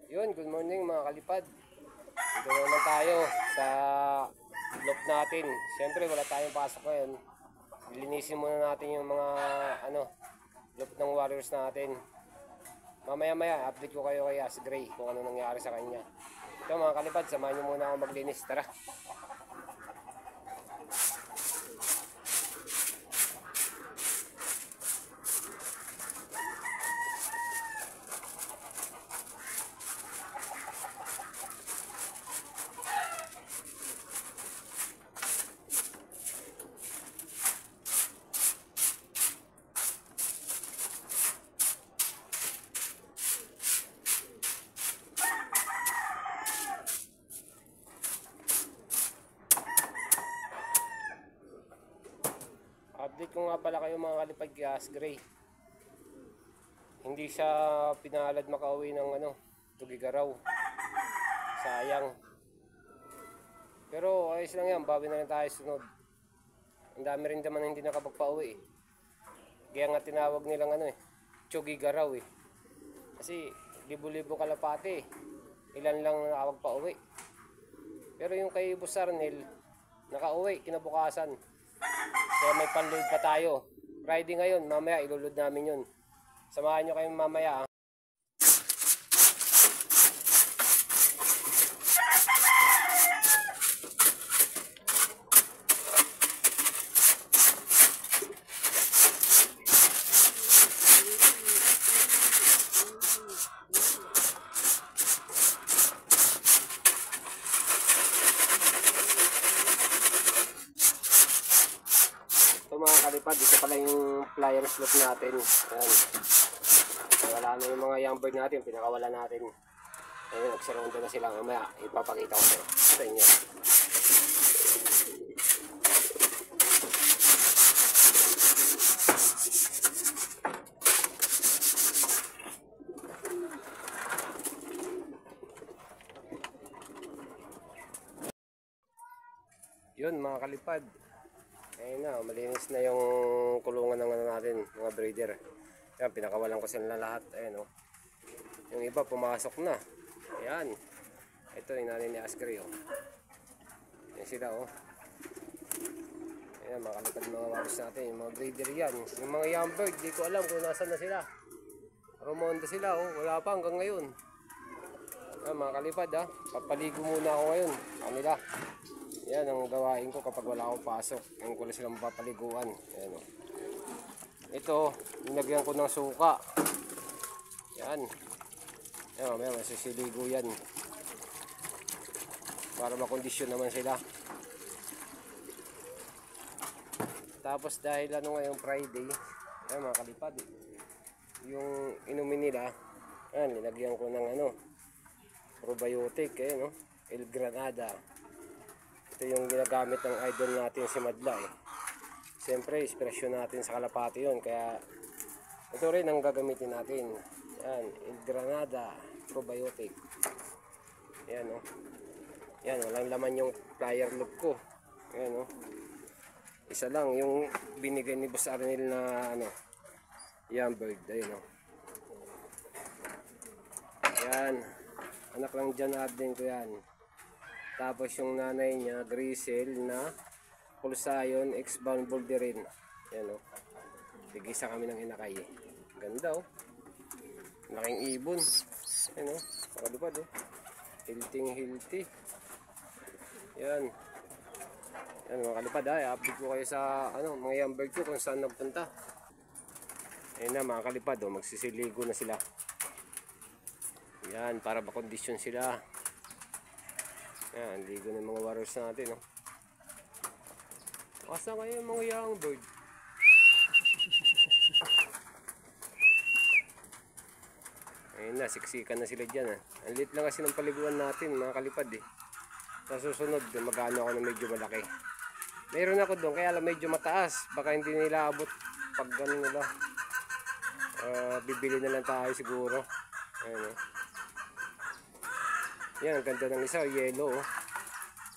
Yun, good morning mga kalipad. Dito naman tayo sa loop natin. Siyempre wala tayong pasok ngayon. Linisin muna natin yung mga loop ng warriors natin. Mamaya update ko kayo kay As Gray kung ano nangyari sa kanya. Ito mga kalipad, samahan nyo muna ako maglinis. Tara. Update ko nga pala kayo mga kalipad kay As Gray. Hindi siya pinalad makauwi ng Tugigaraw. Sayang. Pero ayos lang yan, bawi na lang tayo sunod. Ang dami rin naman hindi nakapagpauwi eh. Kaya nga tinawag nilang Tugigaraw eh. Kasi libo-libo kalapate eh. Ilan lang nakapagpauwi. Pero yung kay Boss Arnel, nakauwi kinabukasan. Kaya may panload pa tayo. Friday ngayon, mamaya ilulod namin yun. Samahan nyo kayo mamaya. Mga kalipad, dito pala yung pliers loop natin. Ayan. Wala na yung mga young bird natin, pinakawala natin. Ayun, nagsarondo na sila. Mamaya ipapakita ko sa inyo. Yun mga kalipad, ayun na, malinis na yung kulungan ng natin, mga breeder. Ayan, pinakawalan ko sila lahat. Ayan, oh. Yung iba pumasok na. Ayan. Ito yung nanay ni As Gray, oh. Ayan sila, oh. Ayan, mga kalipad mga waros natin. Yung mga breeder yan. Yung mga young bird, di ko alam kung nasan na sila. Rumonda sila, oh. Wala pa hanggang ngayon. Ayan, mga kalipad, ha. Papaligo muna ako ngayon. Kanila. Yan ang gawain ko kapag wala akong pasok. Ngayon ko na silang mapapaliguan. Ayan, o. Ito, nilagyan ko ng suka. Yan. Yan, may masisiligo yan. Para makondisyon naman sila. Tapos dahil ngayong Friday, yan mga kalipad, yung inumin nila, yan, nilagyan ko ng probiotic, ayan, El Granada. Ito yung ginagamit ng idol natin si Madla eh. Siyempre, inspirasyon natin sa kalapati yun. Kaya ito rin ang gagamitin natin. Yan, El Granada probiotic. Yan o. Yan, walang laman yung plier loop ko. Yan o. Isa lang yung binigay ni Boss Arnel na young bird. Ayun o. Yan. Anak lang dyan din ko yan. Tapos yung nanay niya, Grisel na Pulsayon X-bound Bolderin. Yan o. Tigisa kami ng inakay eh. Ganda o. Laking ibon. Yan o. Pakalipad o. Hilting. Yan. Yan mga kalipad ha. I-update ko kayo sa mga young bird ko kung saan nagpunta. Ayan na mga kalipad o. Magsisiligo na sila. Yan. Para makondisyon sila. Yan, ligo ng mga warriors natin, no? Asa kayo yung mga young bird? Ayun na, siksikan na sila dyan, ha? Ang lit lang kasi ng paliguan natin, mga kalipad, eh. Sa susunod, mag-ano ako na medyo malaki. Mayroon ako doon, kaya lang medyo mataas. Baka hindi nila abot pag gano'n nila. Bibili na lang tayo siguro. Ayun, yan, ang ganda ng isa, yellow, oh.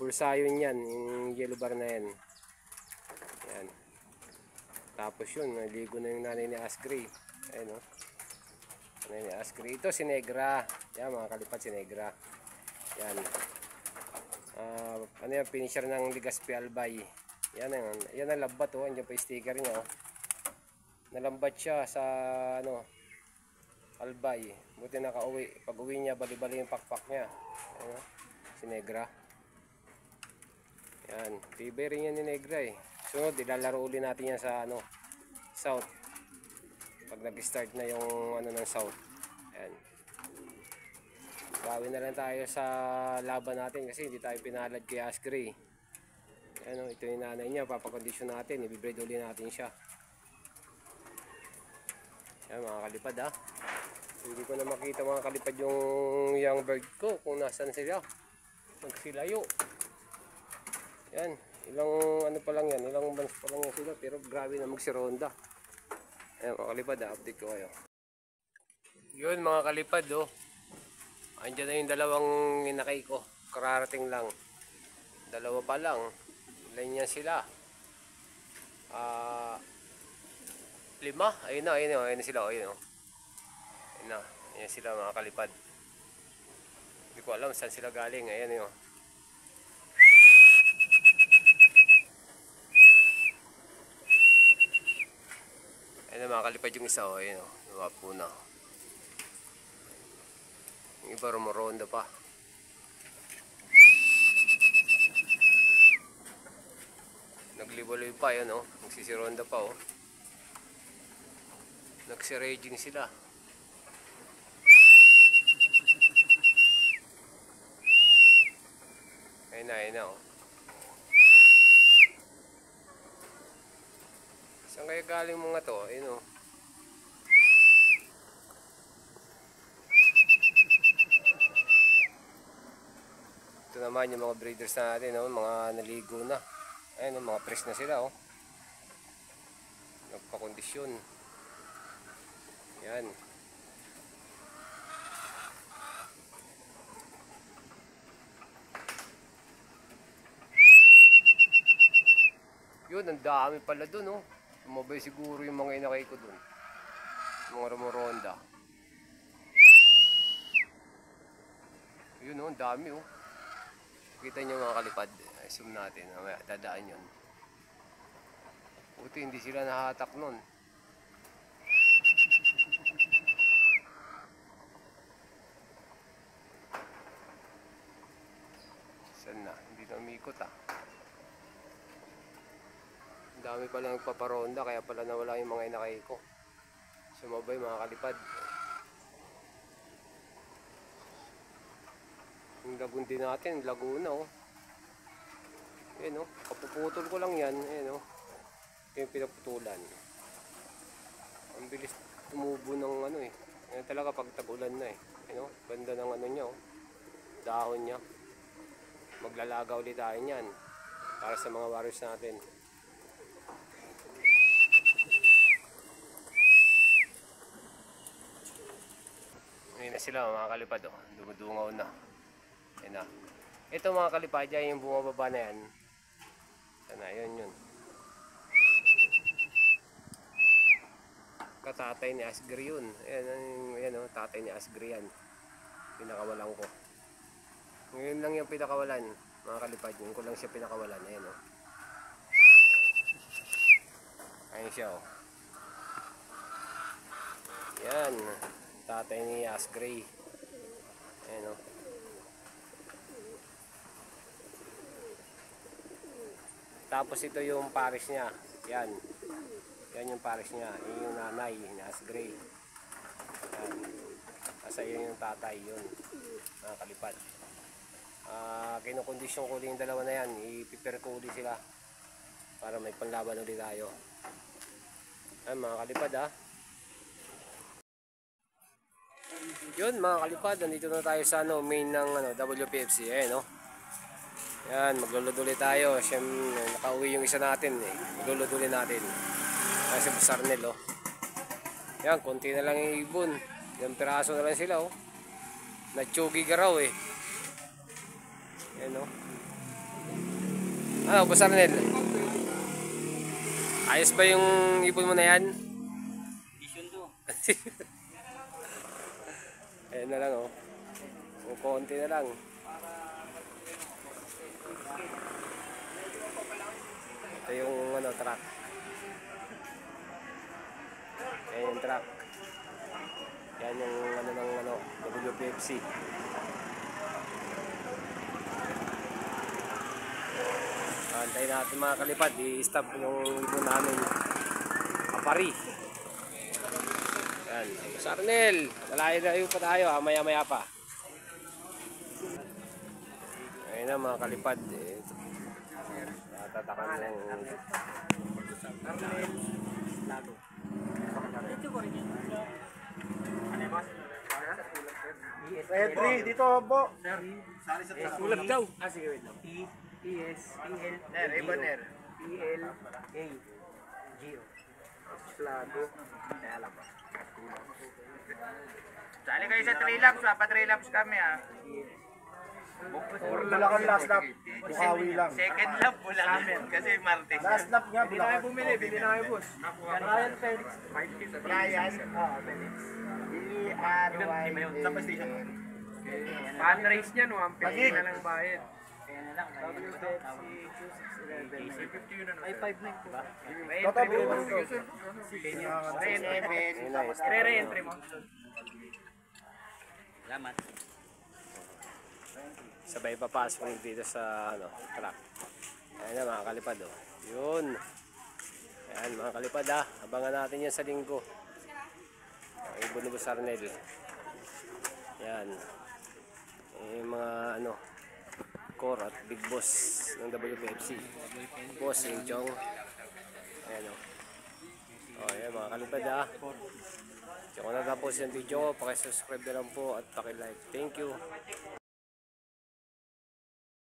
Pulsayon yan, yung yellow bar na yan. Yan. Tapos yun, naligo na yung nanay ni As Gray. Ayun, oh. Yan, Ascri. Ito si Negra. Yan mga kalipad, si Negra. Yan. Ano yan, finisher ng Legazpi Albay. Yan ang lambat oh. Andiyan pa yung sticker niya oh. Nalambat siya sa ano, Albay. Buti nakauwi. Pag uwi niya, bali-bali yung pakpak niya. Ayan, si Negra. Yan. Tibay rin yan ni Negra eh. Sunod, ilalaro uli natin yan sa ano, South. Pag nag-start na yung ano ng South. Ayan. Bawi na lang tayo sa laban natin kasi hindi tayo pinalad kay Ascri. Ayan, ito yung nanay niya. Papakondisyon natin. Ibibreed uli natin siya. Ayan mga kalipad ha. Hindi ko na makita mga kalipad yung young bird ko kung nasan sila. Magsilayo. Yan. Ilang ano pa lang yan. Ilang months pa lang yan sila. Pero grabe na magsironda. Ayan mga kalipad ha. Update ko kayo. Yun mga kalipad oh. Andiyan na yung dalawang inakay ko. Kararating lang. Dalawa pa lang. Ilan yan sila? 5. Ayun na sila. Ayun na. Ayan sila mga kalipad. Hindi ko alam saan sila galing. Ayan yun. Ayan na mga kalipad yung isa. Ayun o. Luwapo na. Yung iba rumoronda pa. Naglibaloy pa yun o. Nagsisironda pa o. Nagsiraging sila. Ayun na o. Saan kaya galing mga to? Ayun o. Ito naman yung mga breeders natin o. Mga naligo na. Ayun o, mga fresh na sila o. Nagpakondisyon. Yan. Yun, ang dami pala dun oh. Umabay siguro yung mga inakay ko dun. Mga rumoronda. Yun oh, ang dami oh. Kita nyo mga kalipad. Zoom natin. Dadaan yun. Buti hindi sila nahatak nun. Saan na? Hindi na umikot ah. Ang dami pala nagpaparonda kaya pala nawala yung mga inakay ko. Sumabay mga kalipad. Yung lagundi natin, Laguna oh. Ayan oh, kapuputol ko lang yan. Ayan oh. Ito yung pinaputulan. Ang bilis tumubo ng ano eh. Ayan talaga pag tag-ulan na eh. Ayan oh, ganda ng ano niya oh. Dahon niya. Maglalaga ulit tayo niyan. Para sa mga warriors natin. Ayan na sila mga kalipad oh. Dumudungaw na. Ayan na. Ito mga kalipad dyan yung bumababa na yan. Sana yun. Katatay ni Asgri yun. Ayan oh, tatay ni Asgri yan. Pinakawalan ko. Ngayon lang yung pinakawalan. Mga kalipad yun ko lang siya pinakawalan. Ayan oh. Ayan siya oh. Yan. Tatay ni Asgri. Ayan oh. Tapos ito yung pares niya. Yan. Yan yung pares niya. Yan yung nanay ni Asgri. Yan. Asa yun yung tatay yun. Mga kalipad. Kinukondisyon ko ulit yung dalawa na yan. Ipiper ko ulit sila. Para may panlaban ulit tayo. Yan mga kalipad ha. Yun mga kalipad. Nandito na tayo sa main ng WPFC. Ayan no. Yan, maglulod ulit tayo. Siyempre, nakauwi yung isa natin eh. Maglulod ulit natin. Kasi Busarnel oh. Yan, konti na lang yung ibon. Yung piraso na lang sila oh. Natsugi ka raw eh. Yan oh. Ano, Busarnel? Ayos ba yung ibon mo na yan? Vision 2. Ayan na lang oh. Kung konti na lang. Ito yung ano, truck. Ayan yung truck. Yan yung ano ng ano, WPFC. Antayin natin mga kalipad, i-stop yung ibon namin. Apari. Yan. Sarnel, malayo pa tayo ha, maya-maya pa. Ayun na mga kalipad. Natatakan ng Sarnel. Lago. Entry, dito po. Tulad daw. Sige, wait lang. Ribbon. Lago. Sali kayo sa 3 laps, pa 3 laps kami Bulacan last lap. Bukawi lang. Second lap, Bulacan. Kasi Martes. Last lap niya, Bulacan. Bili na kayo bumili, bili na kayo boss. Brian Felix. Brian Felix. B-R-Y. Sa station. Fundraise niya, no? Ang pili na lang bayad. Ay, 5-9 po. Totoo, Re-entry mo. Salamat. Sabay papasok dito sa ano, truck. Ayan na mga kalipad oh. Yun. Ayan mga kalipad ha. Abangan natin yan sa linggo. Ang ibon ni Sarnel. Yan. Yung mga ano, core at big boss ng WPFC. Boss yung Chong. Ayan o. Ayan mga kalipad ha. Kung natapos yung video ko, pakisubscribe na lang po at pakilike. Thank you.